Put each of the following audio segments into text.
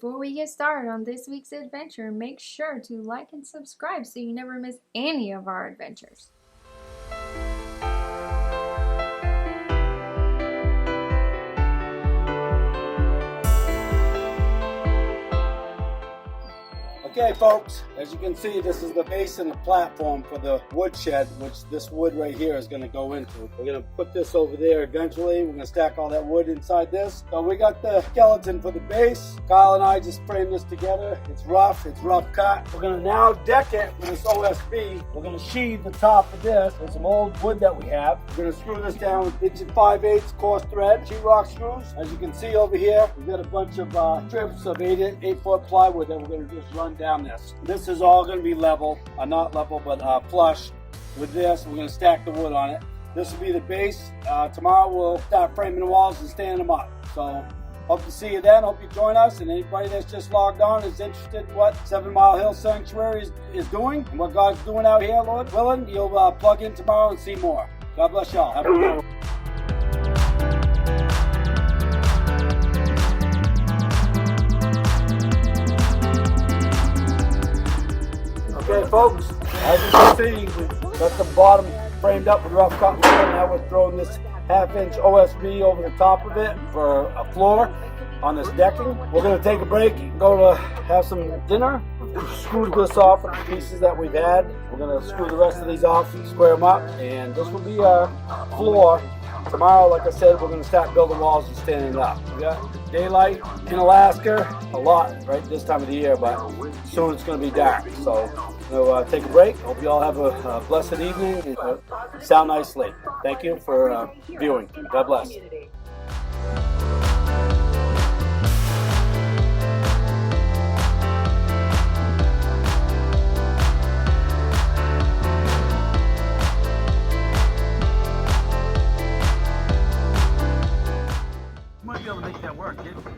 Before we get started on this week's adventure, make sure to like and subscribe so you never miss any of our adventures. Okay folks, as you can see, this is the base and the platform for the woodshed, which this wood right here is going to go into. We're going to put this over there eventually. We're going to stack all that wood inside this. So we got the skeleton for the base. Kyle and I just framed this together. It's rough cut. We're going to now deck it with this OSB. We're going to sheathe the top of this with some old wood that we have. We're going to screw this down with 1 5/8 coarse thread, sheetrock screws. As you can see over here, we've got a bunch of strips of 8-foot plywood that we're going to just run down this. This is all going to be level, not level, but flush with this. We're going to stack the wood on it. This will be the base. Tomorrow we'll start framing the walls and standing them up. So hope to see you then. Hope you join us. And anybody that's just logged on is interested in what 7 Mile Hill Sanctuary is doing and what God's doing out here, Lord willing, you'll plug in tomorrow and see more. God bless y'all. Have a good one. Okay folks, as you can see, we've got the bottom framed up with rough cut wood. Now we're throwing this 1/2-inch OSB over the top of it for a floor on this decking. We're going to take a break and go to have some dinner. Screw this off with the pieces that we've had. We're going to screw the rest of these off, square them up, and this will be our floor. Tomorrow, like I said, we're going to start building walls and standing it up. We got daylight in Alaska, a lot right this time of the year, but soon it's going to be dark. So we'll take a break. Hope you all have a blessed evening and sound nice sleep. Thank you for viewing. God bless.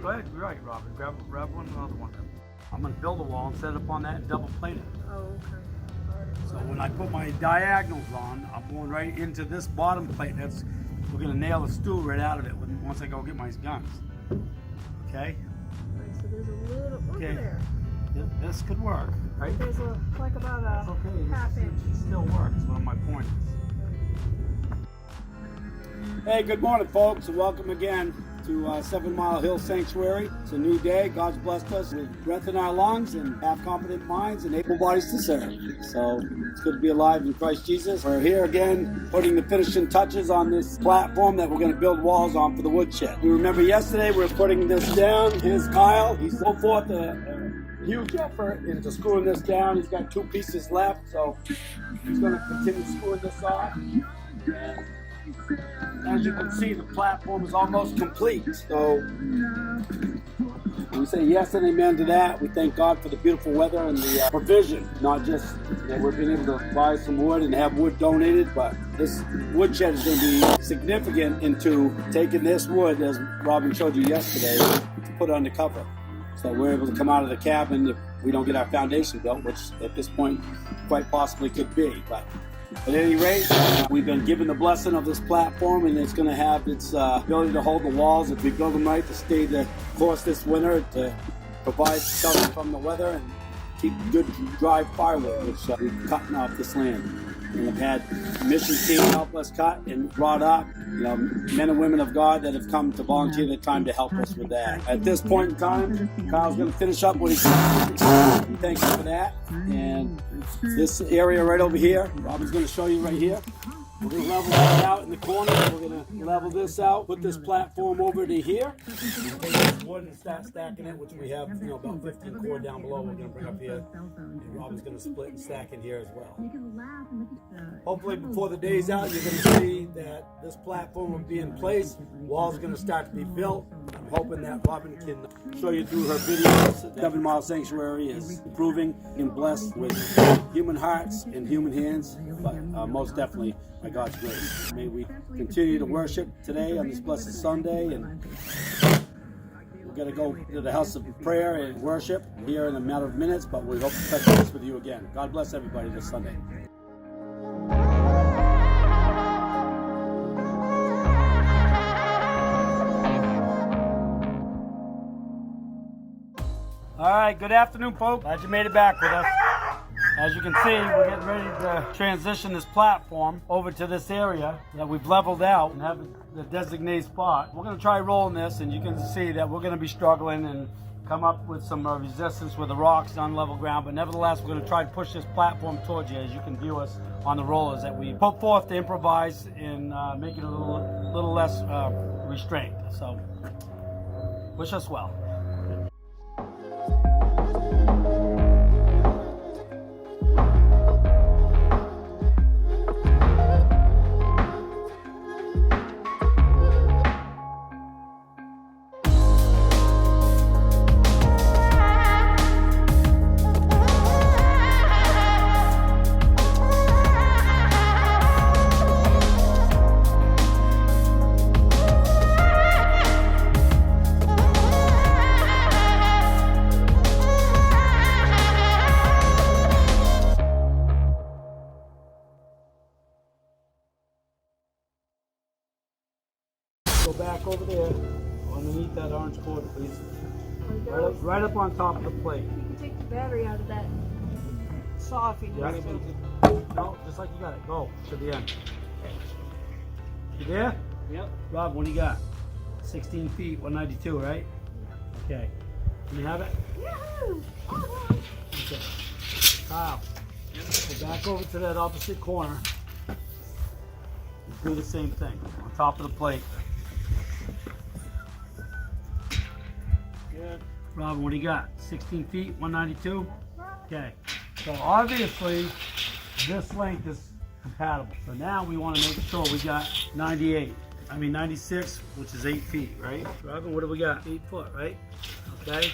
Go ahead, you're right, Robin. Grab one, another one. I'm going to build a wall and set it up on that and double plate it. Oh, okay. So when I put my diagonals on, I'm going right into this bottom plate. We're going to nail the stool right out of it once I go get my guns. Okay? Right, so there's a little there. This could work, right? There's like about a half-inch. It still works. One of my points. Hey, good morning, folks, and welcome again to 7 Mile Hill Sanctuary. It's a new day. God's blessed us with breath in our lungs and have competent minds and able bodies to serve. So it's good to be alive in Christ Jesus. We're here again putting the finishing touches on this platform that we're going to build walls on for the woodshed. You remember yesterday we were putting this down. Here's Kyle. He's put forth a huge effort into screwing this down. He's got 2 pieces left, so he's going to continue screwing this off. As you can see, the platform is almost complete. So we say yes and amen to that. We thank God for the beautiful weather and the provision. Not just that we're being able to buy some wood and have wood donated, but this woodshed is going to be significant into taking this wood, as Robin showed you yesterday, to put on the cover. So we're able to come out of the cabin if we don't get our foundation built, which at this point quite possibly could be. But at any rate, we've been given the blessing of this platform, and it's going to have its ability to hold the walls if we build them right, to stay the course this winter, to provide shelter from the weather and keep good dry firewood, which we're cutting off this land. And we've had mission team help us cut and brought up, men and women of God that have come to volunteer their time to help us with that. At this point in time, Kyle's going to finish up what he's done. Thank you for that. And this area right over here, Robin's going to show you right here. We're going to level that out in the corner. We're going to level this out, put this platform over to here. Take this wood and start stacking it, which we have about 15 cord down below. We're going to bring up here. And Robin's going to split and stack it here as well. Hopefully before the day's out, you're going to see that this platform will be in place. Walls are going to start to be built. I'm hoping that Robin can show you through her videos. 7 Mile Sanctuary is improving and blessed with human hearts and human hands, but most definitely by God's grace. May we continue to worship today on this blessed Sunday, and we're going to go to the house of prayer and worship here in a matter of minutes, but we hope to touch base with you again. God bless everybody this Sunday. right, good afternoon, folks. Glad you made it back with us. As you can see, we're getting ready to transition this platform over to this area that we've leveled out and have the designated spot. We're going to try rolling this, and you can see that we're going to be struggling and come up with some resistance with the rocks on level ground, but nevertheless, we're going to try to push this platform towards you as you can view us on the rollers that we put forth to improvise and make it a little less restrained. So, wish us well. Go back over there, underneath that orange cord, please. Right up on top of the plate. You can take the battery out of that softy. Yeah. No, just like you got it. Go to the end. You there? Yep. Rob, what do you got? 16 feet, 192, right? Okay. Can you have it? Yahoo! Okay. Kyle, go back over to that opposite corner. Do the same thing on top of the plate. Good. Robin, what do you got? 16 feet, 192? Okay. So obviously, this length is compatible. So now we want to make sure we got 96, which is 8 feet, right? Robin, what do we got? 8 foot, right? Okay.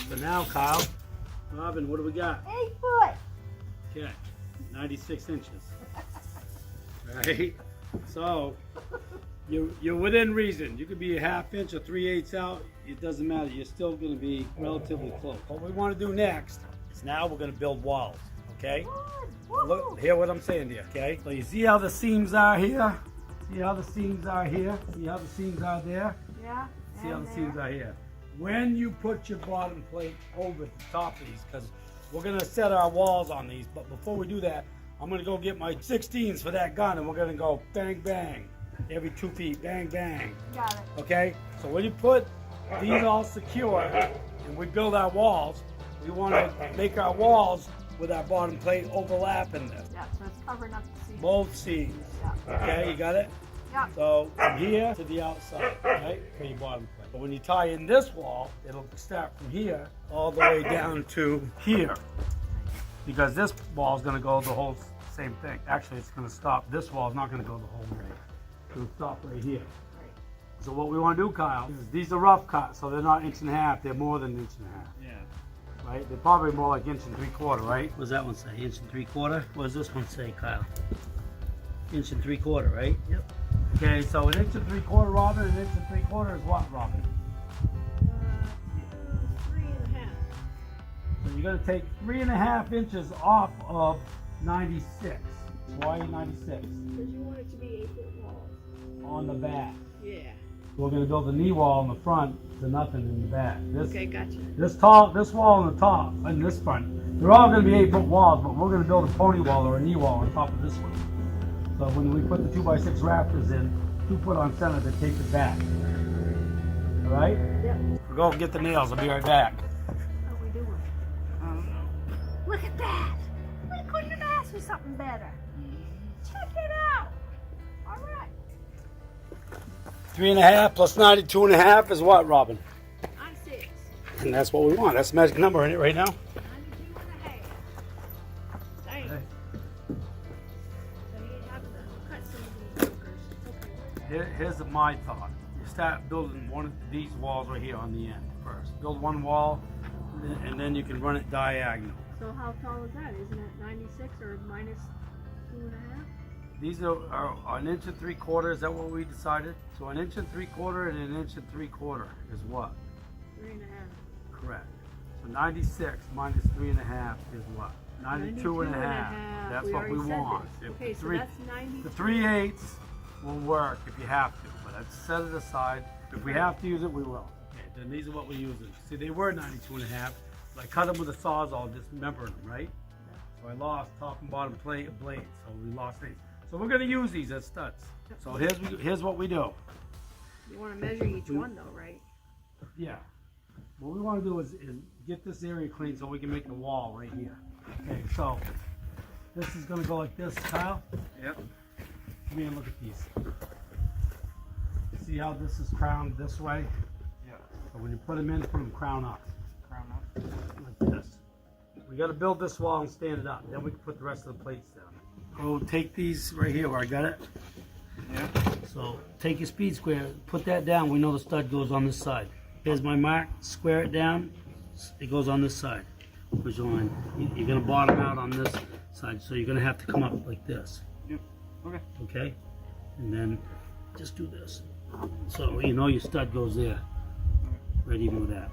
So now, Kyle, Robin, what do we got? 8 foot. Okay. 96 inches. Right? So, you're within reason. You could be a half inch or 3/8 out. It doesn't matter. You're still going to be relatively close. What we want to do next is now we're going to build walls. Okay? Look, hear what I'm saying here. Okay? So you see how the seams are here? See how the seams are here? See how the seams are there? Yeah. See how the seams are here? When you put your bottom plate over the top of these, because we're going to set our walls on these, but before we do that, I'm going to go get my 16s for that gun, and we're going to go bang, bang. Every 2 feet, bang, bang. Got it. Okay? So when you put these all secure and we build our walls, we want to make our walls with our bottom plate overlapping this. Yeah, so it's covering up the seams. Both seams. Yeah. Okay, you got it? Yeah. So from here to the outside, right? For your bottom plate. But when you tie in this wall, it'll start from here all the way down to here. Because this wall is going to go the whole same thing. Actually, it's going to stop. This wall is not going to go the whole way. It'll stop right here. Right. So what we want to do, Kyle, is these are rough cuts, so they're not 1.5 inches. They're more than 1.5 inches. Yeah. Right? They're probably more like 1 3/4 inches, right? What does that one say? 1 3/4 inches? What does this one say, Kyle? 1 3/4 inches, right? Yep. Okay, so 1 3/4 inches, Robin, and 1 3/4 inches is what, Robin? 3.5. So you're going to take 3.5 inches off of 96. Why 96? Because you want it to be 8 foot walls. On the back. Yeah. We're going to build a knee wall in the front to nothing in the back. Okay, gotcha. This wall on the top and this front, they're all going to be 8 foot walls, but we're going to build a pony wall or a knee wall on top of this one. So when we put the 2x6 rafters in, 2 foot on center to take it back. All right? Yep. We'll go get the nails. I'll be right back. How we doing? Look at that. We couldn't have asked for something better. Check it out. All right. 3.5 plus 92.5 is what, Robin? 96. And that's what we want. That's the magic number in it right now. 92.5. Dang. Okay. So you have to cut some of these hookers. Okay. Here's my thought. You start building one of these walls right here on the end first. Build one wall, and then you can run it diagonal. So how tall is that? Isn't it 96 or minus 2.5? These are 1 3/4 inches. Is that what we decided? So 1 3/4 inches and 1 3/4 inches is what? 3.5. Correct. So 96 minus 3.5 is what? 92.5. That's We what we already said want. this. If Okay, so three- that's 90. The 3/8 will work if you have to, but I'd set it aside. If we have to use it, we will. Okay, then these are what we're using. See, they were 92.5, I cut them with a sawzall, dismembering them, right? So I lost top and bottom blades, so we lost these. So we're gonna use these as studs. So here's what we do. You want to measure each one though, right? Yeah. What we want to do is get this area clean so we can make a wall right here. Okay, so this is gonna go like this, Kyle. Yep. Come here and look at these. See how this is crowned this way? Yeah. So when you put them in, put them crown up. Crown up. Like this. We got to build this wall and stand it up. Then we can put the rest of the plates down. Go take these right here where I got it. Yeah. So take your speed square, put that down. We know the stud goes on this side. Here's my mark. Square it down. It goes on this side. Push line. You're gonna bottom out on this side, so you're gonna have to come up like this. Yep. Okay. Okay. And then just do this. So you know your stud goes there. Right even with that.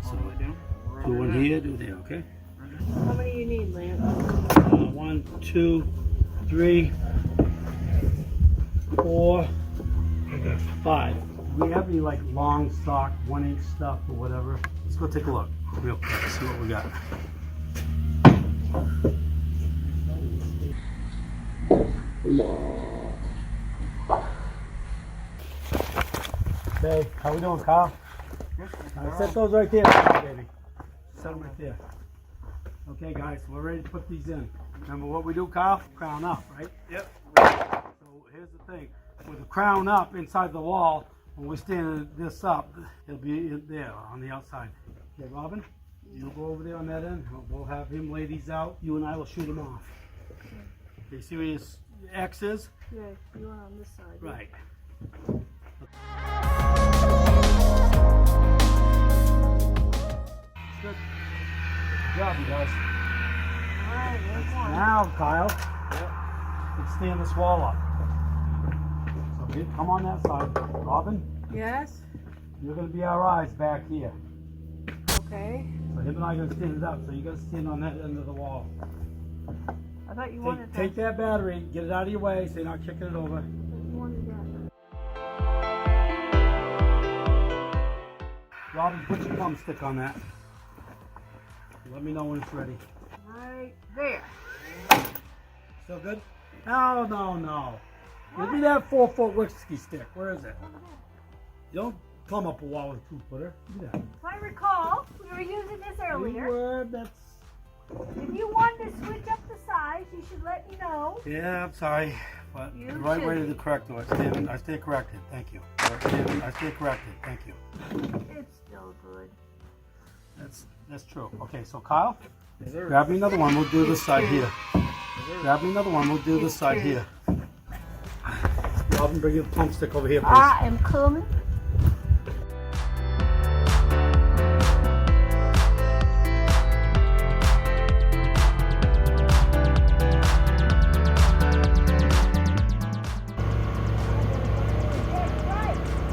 All the way down. Right Do one there. here, do there. Okay. How many you need, Lance? 1, 2, 3, 4, 5. Do we have any like long stock 1-inch stuff or whatever? Let's go take a look real quick, see what we got. Okay, how we doing, Kyle? Set those right there, baby. Set them right there. Okay, guys, we're ready to put these in. Remember what we do, Kyle? Crown up, right? Yep. So here's the thing. With the crown up inside the wall, when we stand this up, it'll be there on the outside. Okay, Robin, you go over there on that end. We'll have him lay these out. You and I will shoot them off. Okay, see where his X is? Yeah, you want on this side. Right. Good. Good job, you guys. Alright, there's one. Now, Kyle, let's stand this wall up. So come on that side. Robin, Yes? you're going to be our eyes back here. Okay. So him and I are going to stand it up. So you got to stand on that end of the wall. I thought you wanted Take that battery, get it out of your way so you're not kicking it over. You wanted that. Robin, put your thumb stick on that. Let me know when it's ready. Right there. Still good? No, no, no. Give me that 4-foot whiskey stick. Where is it? You don't plumb up a wall with a 2-footer. Do that. If I recall, we were using this earlier. Word, that's... If you wanted to switch up the size, you should let me know. Yeah, I'm sorry. But You the right way should. to correct it. I stay corrected. Thank you. I stay corrected. Thank you. It's still good. That's true. Okay, so Kyle, Yes, sir. grab me another one. We'll do this side here. Grab me another one. We'll do this side here. Robin, bring your plumb stick over here, please. I am coming.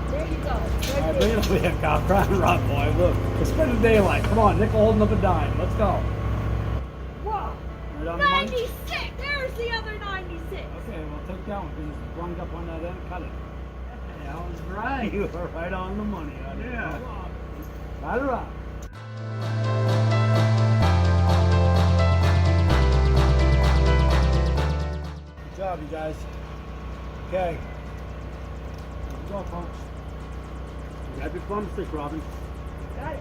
Bring it over here, Kyle. Try and run, boy. Look, it's been a daylight. Come on, nickel holding up a dime. Let's go. Whoa! Right on the money? 96! There's the other 96! Okay, well, take that one because it's rung up on that end. Cut it. That was right. You were right on the money. Honey. Yeah. Come on. Cut her up. Good job, you guys. Okay. Good job, folks. Grab your plumb stick, Robin. Got it.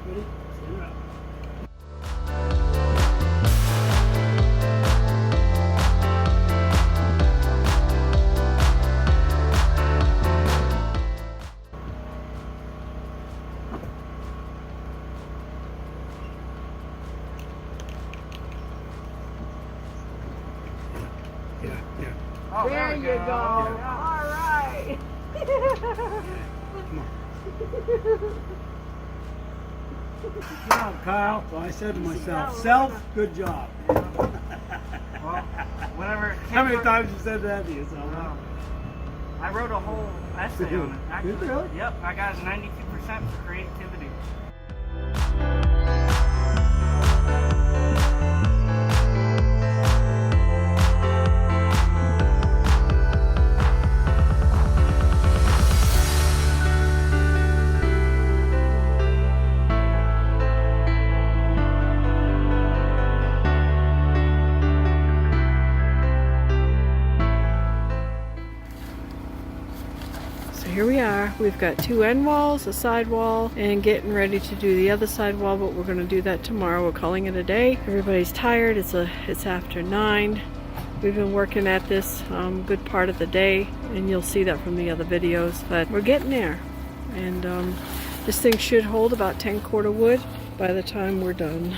Ready? Stand up. Yeah. Oh, There we you go. Yeah. All right. Come on. Good job, Kyle. So I said to myself, self, good job. Well, whenever it How many came times you said that to yourself? from- Huh? I wrote a whole essay on it. Actually, Did you really? Yep, I got 92% for creativity. here we are. We've got 2 end walls, a side wall, and getting ready to do the other side wall, but we're going to do that tomorrow. We're calling it a day. Everybody's tired. It's after 9. We've been working at this good part of the day, and you'll see that from the other videos, but we're getting there. And this thing should hold about 10 cord of wood by the time we're done.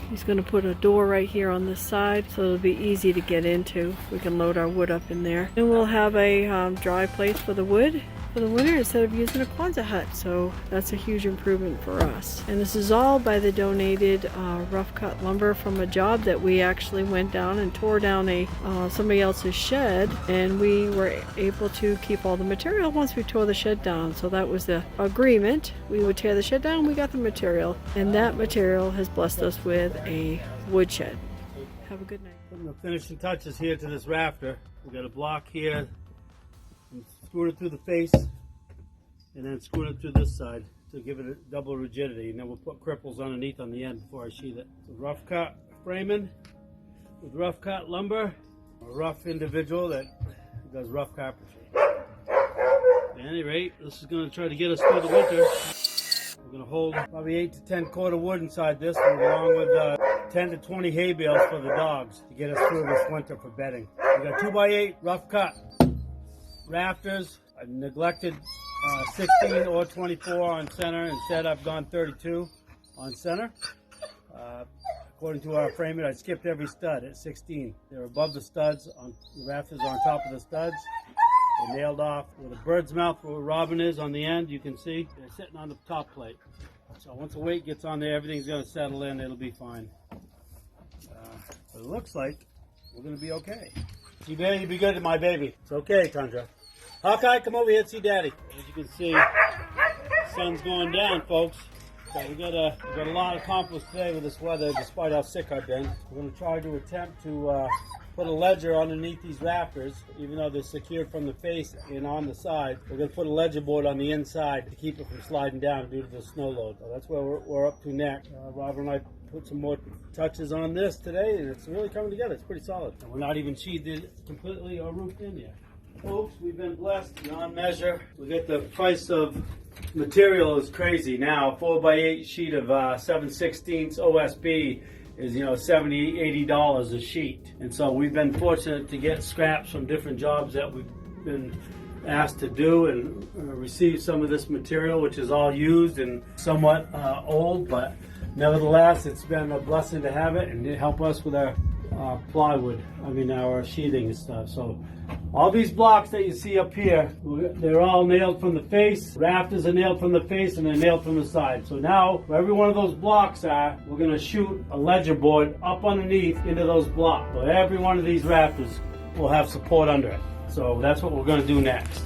He's going to put a door right here on this side so it'll be easy to get into. We can load our wood up in there. And we'll have a dry place for the wood for the winter instead of using a Quonset hut. So that's a huge improvement for us. And this is all by the donated rough cut lumber from a job that we actually went down and tore down somebody else's shed, and we were able to keep all the material once we tore the shed down. So that was the agreement. We would tear the shed down, we got the material, and that material has blessed us with a woodshed. Have a good night. Putting the finishing touches here to this rafter. We got a block here. Screwed it through the face, and then screwed it through this side to give it a double rigidity, and then we'll put cripples underneath on the end before I sheath it. It's a rough cut framing with rough cut lumber. A rough individual that does rough carpentry. At any rate, this is going to try to get us through the winter. We're going to hold probably 8 to 10 cord of wood inside this, along with 10 to 20 hay bales for the dogs to get us through this winter for bedding. We got 2x8 rough cut rafters. I neglected 16 or 24 on center. Instead, I've gone 32 on center. According to our framing, I skipped every stud at 16. They're above the studs. The rafters are on top of the studs. They're nailed off with a bird's mouth where robin is on the end. You can see they're sitting on the top plate. So once the weight gets on there, everything's going to settle in. It'll be fine. But it looks like we're going to be okay. You better be good to my baby. It's okay, Tundra. Hawkeye, come over here and see Daddy. As you can see, the sun's going down, folks. So we got a lot accomplished today with this weather, despite how sick I've been. We're going to try to attempt to put a ledger underneath these rafters, even though they're secured from the face and on the side. We're going to put a ledger board on the inside to keep it from sliding down due to the snow load. So that's where we're up to next. Robert and I put some more touches on this today, and it's really coming together. It's pretty solid. And we're not even sheathed completely or roofed in yet. Folks, we've been blessed beyond measure. We get the price of material is crazy now. 4x8 sheet of 7/16 OSB is $70, $80 a sheet. And so we've been fortunate to get scraps from different jobs that we've been asked to do and receive some of this material, which is all used and somewhat old, but nevertheless, it's been a blessing to have it and it helped us with our plywood, our sheathing and stuff. So all these blocks that you see up here, they're all nailed from the face. Rafters are nailed from the face and they're nailed from the side. So now, where every one of those blocks are, we're going to shoot a ledger board up underneath into those blocks. So every one of these rafters will have support under it. So that's what we're going to do next.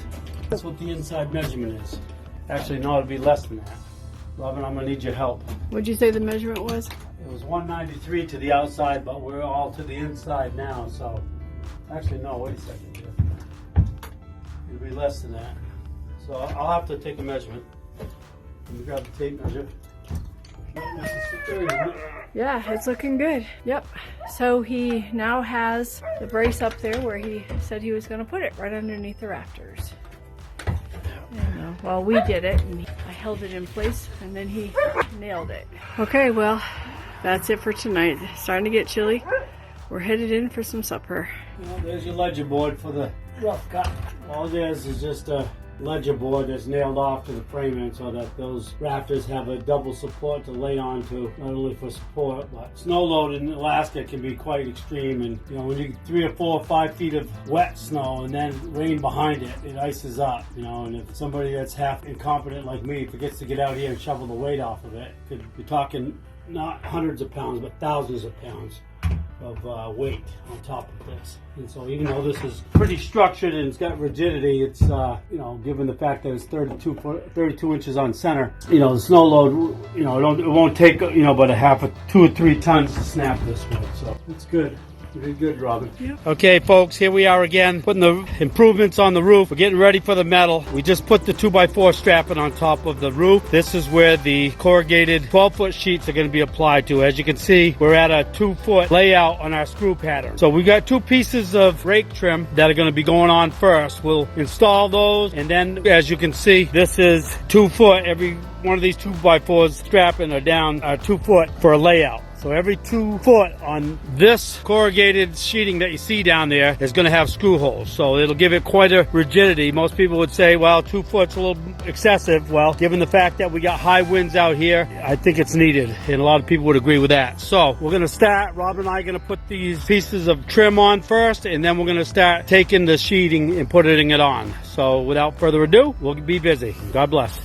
That's what the inside measurement is. Actually, no, it'll be less than that. Robin, I'm going to need your help. What'd you say the measurement was? It was 193 to the outside, but we're all to the inside now, so... Actually, no, wait a second here. It'll be less than that. So I'll have to take a measurement. Let me grab the tape measure. Yeah, it's looking good. Yep. So he now has the brace up there where he said he was going to put it, right underneath the rafters. Well, we did it, and I held it in place, and then he nailed it. Okay, well, that's it for tonight. It's starting to get chilly. We're headed in for some supper. Well, there's your ledger board for the rough cut. All it is just a ledger board that's nailed off to the framing so that those rafters have a double support to lay onto, not only for support, but snow load in Alaska can be quite extreme. And when you get 3 or 4 or 5 feet of wet snow and then rain behind it, it ices up. And if somebody that's half incompetent like me forgets to get out here and shovel the weight off of it, could be talking not hundreds of pounds, but thousands of pounds of weight on top of this. And so even though this is pretty structured and it's got rigidity, it's given the fact that it's 32 inches on center, the snow load, it won't take but a half of 2 or 3 tons to snap this wood. So it's good. You did good, Robin. Yep. Okay, folks, here we are again, putting the improvements on the roof. We're getting ready for the metal. We just put the 2x4 strapping on top of the roof. This is where the corrugated 12-foot sheets are going to be applied to. As you can see, we're at a 2-foot layout on our screw pattern. So we got 2 pieces of rake trim that are going to be going on first. We'll install those, and then, as you can see, this is 2 foot. Every one of these 2x4s strapping are down 2 foot for a layout. So every 2 foot on this corrugated sheeting that you see down there is going to have screw holes. So it'll give it quite a rigidity. Most people would say, well, 2 foot's a little excessive. Well, given the fact that we got high winds out here, I think it's needed. And a lot of people would agree with that. So we're going to start, Rob and I are going to put these pieces of trim on first, and then we're going to start taking the sheeting and putting it on. So without further ado, we'll be busy. God bless.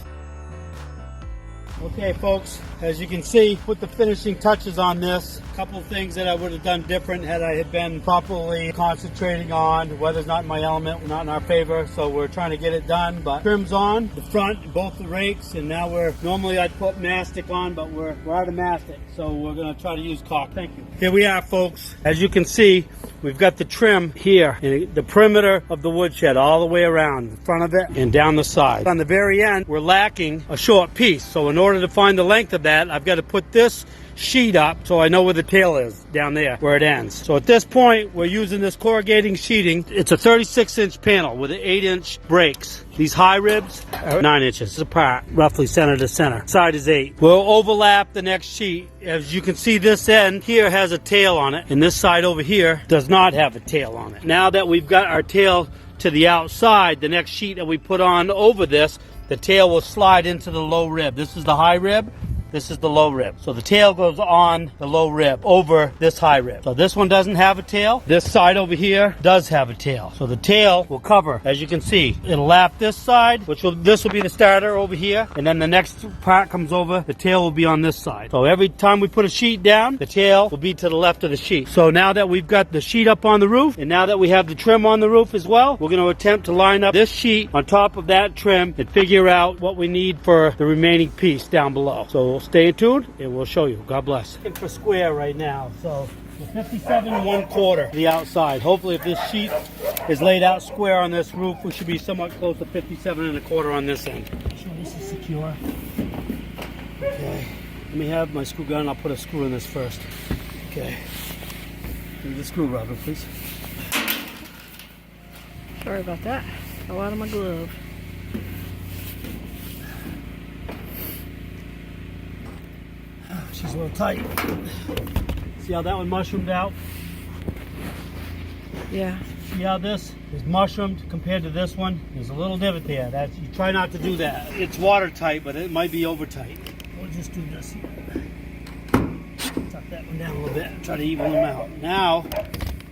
Okay, folks, as you can see, put the finishing touches on this. A couple of things that I would have done different had I had been properly concentrating on. The weather's not in my element, not in our favor, so we're trying to get it done. But trim's on the front, both the rakes, and now normally I'd put mastic on, but we're out of mastic, so we're going to try to use caulk. Thank you. Here we are, folks. As you can see, we've got the trim here, in the perimeter of the woodshed, all the way around, the front of it and down the side. On the very end, we're lacking a short piece, so in order to find the length of that, I've got to put this sheet up so I know where the tail is down there, where it ends. So at this point, we're using this corrugating sheeting. It's a 36-inch panel with 8-inch breaks. These high ribs are 9 inches apart, roughly center to center. Side is 8. We'll overlap the next sheet. As you can see, this end here has a tail on it, and this side over here does not have a tail on it. Now that we've got our tail to the outside, the next sheet that we put on over this, the tail will slide into the low rib. This is the high rib. This is the low rib. So the tail goes on the low rib over this high rib. So this one doesn't have a tail. This side over here does have a tail. So the tail will cover, as you can see. It'll lap this side, this will be the starter over here. And then the next part comes over, the tail will be on this side. So every time we put a sheet down, the tail will be to the left of the sheet. So now that we've got the sheet up on the roof, and now that we have the trim on the roof as well, we're going to attempt to line up this sheet on top of that trim and figure out what we need for the remaining piece down below. So stay tuned and we'll show you. God bless. Looking for square right now. So the 57 1/4 the outside. Hopefully if this sheet is laid out square on this roof, we should be somewhat close to 57 1/4 on this end. Make sure this is secure. Okay. Let me have my screw gun. I'll put a screw in this first. Okay. Give me the screwdriver, please. Sorry about that. Fell out of my glove. She's a little tight. See how that one mushroomed out? Yeah. See how this is mushroomed compared to this one? There's a little divot there. You try not to do that. It's watertight, but it might be over tight. We'll just do this here. Tuck that one down a little bit and try to even them out. Now,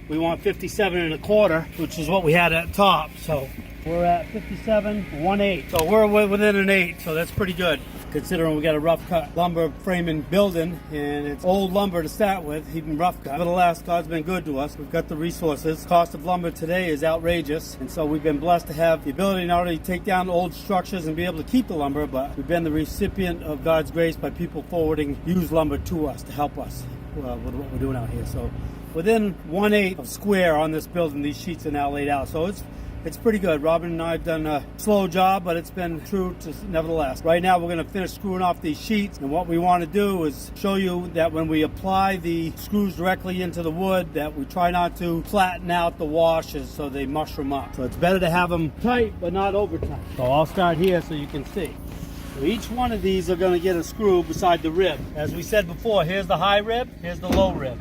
we want 57 1/4, which is what we had at top. So we're at 57 1/8. So we're within an 8, so that's pretty good. Considering we got a rough cut lumber framing building, and it's old lumber to start with, even rough cut. Nevertheless, God's been good to us. We've got the resources. Cost of lumber today is outrageous, and so we've been blessed to have the ability not only to take down old structures and be able to keep the lumber, but we've been the recipient of God's grace by people forwarding used lumber to us to help us with what we're doing out here. So within 1/8 of square on this building, these sheets are now laid out. So it's pretty good. Robin and I have done a slow job, but it's been true to nevertheless. Right now we're going to finish screwing off these sheets, and what we want to do is show you that when we apply the screws directly into the wood, that we try not to flatten out the washes so they mushroom up. So it's better to have them tight, but not over tight. So I'll start here so you can see. So each one of these are going to get a screw beside the rib. As we said before, here's the high rib, here's the low rib.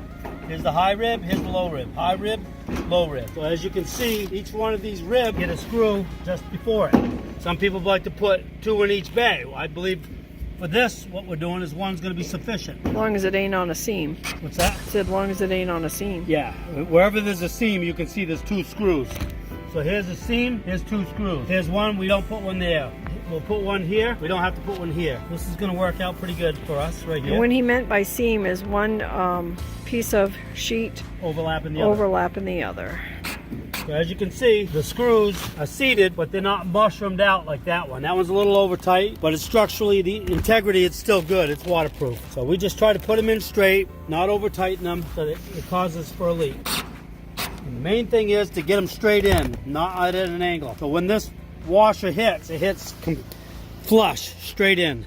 Here's the high rib, here's the low rib. High rib, low rib. So as you can see, each one of these ribs get a screw just before it. Some people like to put 2 in each bay. I believe for this, what we're doing is one's going to be sufficient. As long as it ain't on a seam. What's that? I said as long as it ain't on a seam. Yeah, wherever there's a seam, you can see there's 2 screws. So here's a seam, here's 2 screws. Here's one, we don't put one there. We'll put one here, we don't have to put one here. This is going to work out pretty good for us right here. And what he meant by seam is one piece of sheet overlapping the other. So as you can see, the screws are seated, but they're not mushroomed out like that one. That one's a little over tight, but it's structurally, the integrity, it's still good. It's waterproof. So we just try to put them in straight, not over tighten them, so that it causes for a leak. And the main thing is to get them straight in, not at an angle. So when this washer hits, it hits flush, straight in.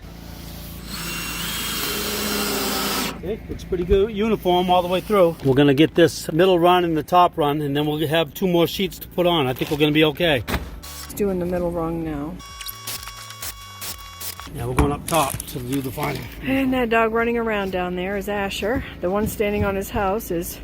Okay, looks pretty good, uniform all the way through. We're gonna get this middle run and the top run, and then we'll have 2 more sheets to put on. I think we're gonna be okay. It's doing the middle rung now. Yeah, we're going up top to do the final. And that dog running around down there is Asher. The one standing on his house is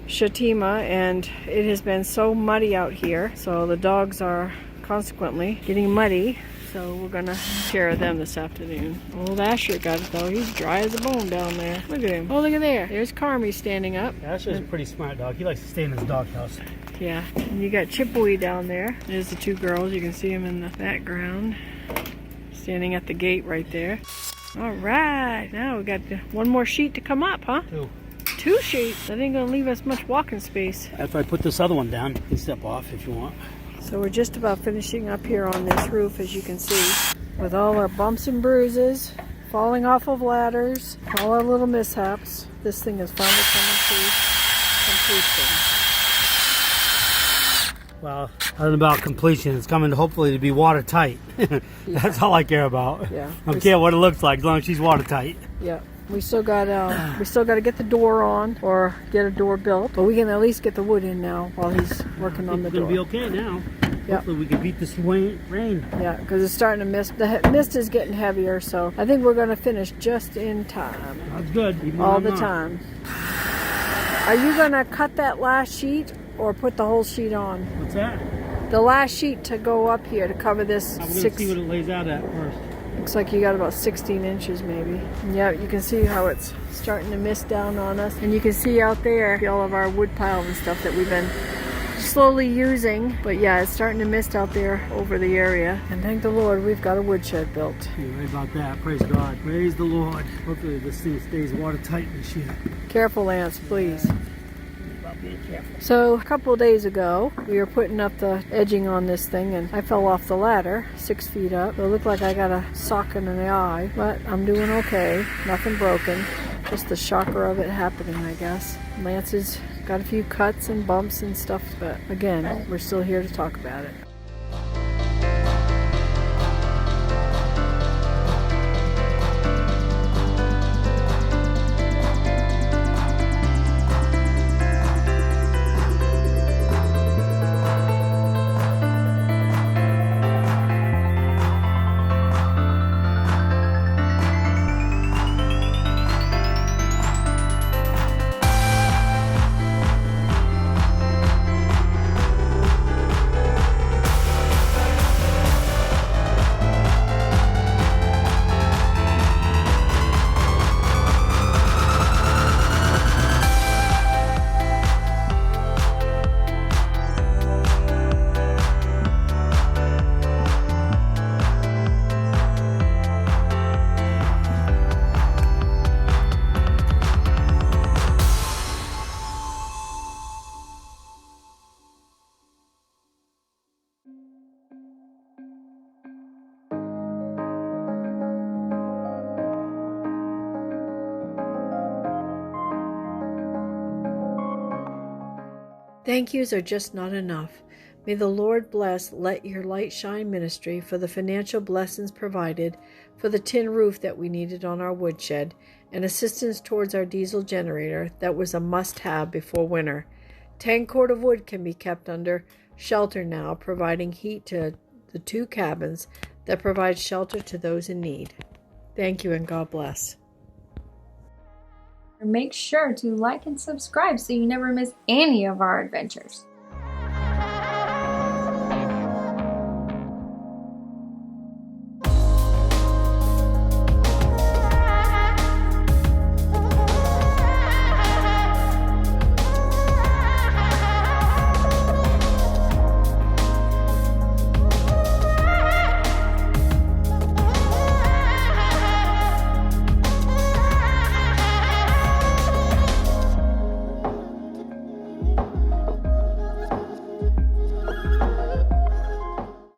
Shatima, and it has been so muddy out here, so the dogs are consequently getting muddy. So we're gonna share them this afternoon. Old Asher got it though. He's dry as a bone down there. Look at him. Oh, look at there. There's Carmi standing up. Asher's a pretty smart dog. He likes to stay in his doghouse. Yeah. And you got Chipwee down there. There's the 2 girls. You can see them in the background. Standing at the gate right there. All right. Now we got 1 more sheet to come up, huh? 2 sheets. That ain't gonna leave us much walking space. After I put this other one down, you can step off if you want. So we're just about finishing up here on this roof, as you can see, with all our bumps and bruises, falling off of ladders, all our little mishaps. This thing is finally coming to completion. Well, other than about completion, it's coming hopefully to be watertight. That's all I care about. Yeah. I don't care what it looks like as long as she's watertight. Yeah. We still got to get the door on or get a door built, but we can at least get the wood in now while he's working on the door. It's gonna be okay now. Yep. Hopefully we can beat this rain. Yeah, because it's starting to mist. The mist is getting heavier, so I think we're going to finish just in time. That's good. Even All the time. Are you going to cut that last sheet or put the whole sheet on? What's that? The last sheet to go up here to cover this. I'm going to see what it lays out at first. Looks like you got about 16 inches maybe. Yeah, you can see how it's starting to mist down on us. And you can see out there all of our wood piles and stuff that we've been slowly using. But yeah, it's starting to mist out there over the area. And thank the Lord, we've got a woodshed built. You're right about that. Praise God. Praise the Lord. Hopefully this thing stays watertight this year. Careful, Lance, please. About being careful. So a couple of days ago, we were putting up the edging on this thing, and I fell off the ladder 6 feet up. So it looked like I got a socket in the eye, but I'm doing okay. Nothing broken. Just the shocker of it happening, I guess. Lance has got a few cuts and bumps and stuff, but again, we're still here to talk about it. Thank yous are just not enough. May the Lord bless Let Your Light Shine ministry for the financial blessings provided for the tin roof that we needed on our woodshed and assistance towards our diesel generator that was a must-have before winter. 10 cord of wood can be kept under shelter now, providing heat to the 2 cabins that provide shelter to those in need. Thank you and God bless. Make sure to like and subscribe so you never miss any of our adventures.